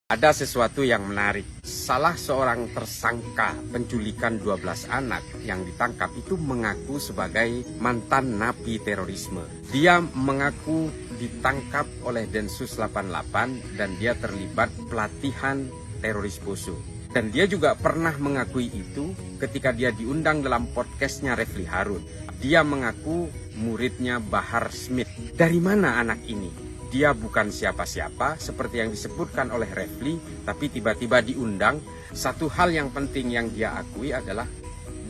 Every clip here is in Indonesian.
Ada sesuatu yang menarik. Salah seorang tersangka penculikan 12 anak yang ditangkap itu mengaku sebagai mantan napi terorisme. Dia mengaku ditangkap oleh Densus 88 dan dia terlibat pelatihan teroris Poso. Dan dia juga pernah mengakui itu ketika dia diundang dalam podcastnya Refli Harun. Dia mengaku muridnya Bahar Smith. Dari mana anak ini? Dia bukan siapa-siapa seperti yang disebutkan oleh Refli, tapi tiba-tiba diundang. Satu hal yang penting yang dia akui adalah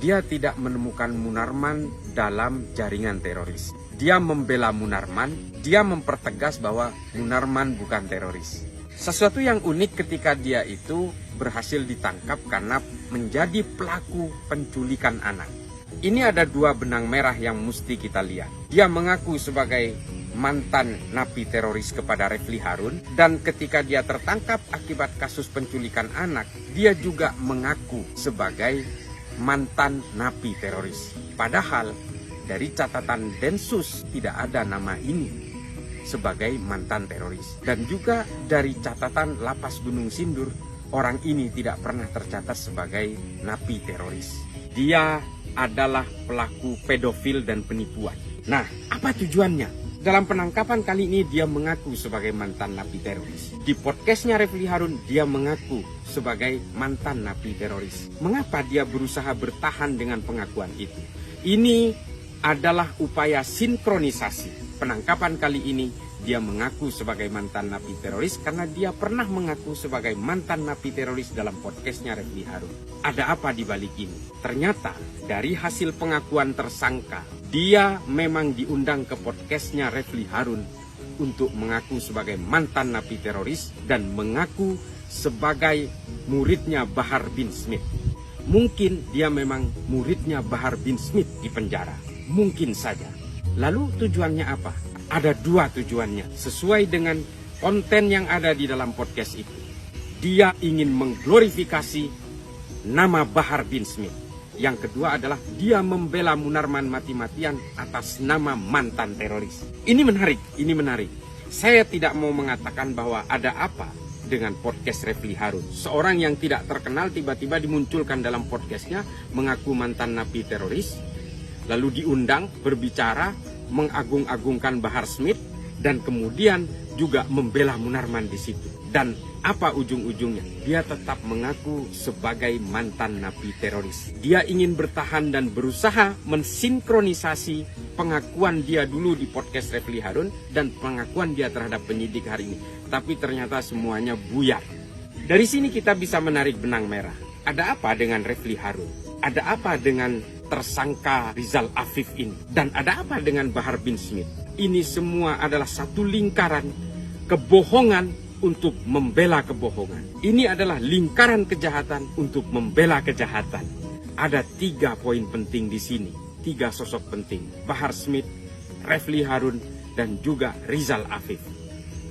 dia tidak menemukan Munarman dalam jaringan teroris. Dia membela Munarman, dia mempertegas bahwa Munarman bukan teroris. Sesuatu yang unik ketika dia itu berhasil ditangkap karena menjadi pelaku penculikan anak. Ini ada dua benang merah yang mesti kita lihat. Dia mengaku sebagai mantan napi teroris kepada Refli Harun, dan ketika dia tertangkap akibat kasus penculikan anak, dia juga mengaku sebagai mantan napi teroris. Padahal dari catatan Densus tidak ada nama ini sebagai mantan teroris, dan juga dari catatan Lapas Gunung Sindur orang ini tidak pernah tercatat sebagai napi teroris. Dia adalah pelaku pedofil dan penipuan. Nah, apa tujuannya? Dalam penangkapan kali ini dia mengaku sebagai mantan napi teroris. Di podcastnya Refli Harun dia mengaku sebagai mantan napi teroris. Mengapa dia berusaha bertahan dengan pengakuan itu? Ini adalah upaya sinkronisasi. Penangkapan kali ini dia mengaku sebagai mantan napi teroris karena dia pernah mengaku sebagai mantan napi teroris dalam podcastnya Refli Harun. Ada apa di balik ini? Ternyata dari hasil pengakuan tersangka, dia memang diundang ke podcastnya Refli Harun untuk mengaku sebagai mantan napi teroris dan mengaku sebagai muridnya Bahar bin Smith. Mungkin dia memang muridnya Bahar bin Smith di penjara. Mungkin saja. Lalu tujuannya apa? Ada dua tujuannya sesuai dengan konten yang ada di dalam podcast itu. Dia ingin mengglorifikasi nama Bahar bin Smith. Yang kedua adalah dia membela Munarman mati-matian atas nama mantan teroris. Ini menarik. Saya tidak mau mengatakan bahwa ada apa dengan podcast Refli Harun. Seorang yang tidak terkenal tiba-tiba dimunculkan dalam podcastnya mengaku mantan napi teroris, lalu diundang berbicara, mengagung-agungkan Bahar Smith, dan kemudian juga membela Munarman di situ. Dan apa ujung-ujungnya? Dia tetap mengaku sebagai mantan napi teroris. Dia ingin bertahan dan berusaha mensinkronisasi pengakuan dia dulu di podcast Refli Harun dan pengakuan dia terhadap penyidik hari ini. Tapi ternyata semuanya buyar. Dari sini kita bisa menarik benang merah. Ada apa dengan Refli Harun? Ada apa dengan tersangka Rizal Afif ini? Dan ada apa dengan Bahar bin Smith? Ini semua adalah satu lingkaran kebohongan untuk membela kebohongan. Ini adalah lingkaran kejahatan untuk membela kejahatan. Ada 3 poin penting di sini, 3 sosok penting: Bahar Smith, Refli Harun, dan juga Rizal Afif.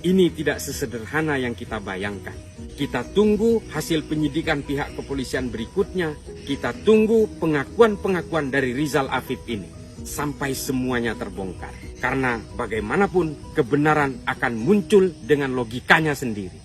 Ini tidak sesederhana yang kita bayangkan. Kita tunggu hasil penyidikan pihak kepolisian berikutnya. Kita tunggu pengakuan-pengakuan dari Rizal Afif ini sampai semuanya terbongkar. Karena bagaimanapun kebenaran akan muncul dengan logikanya sendiri.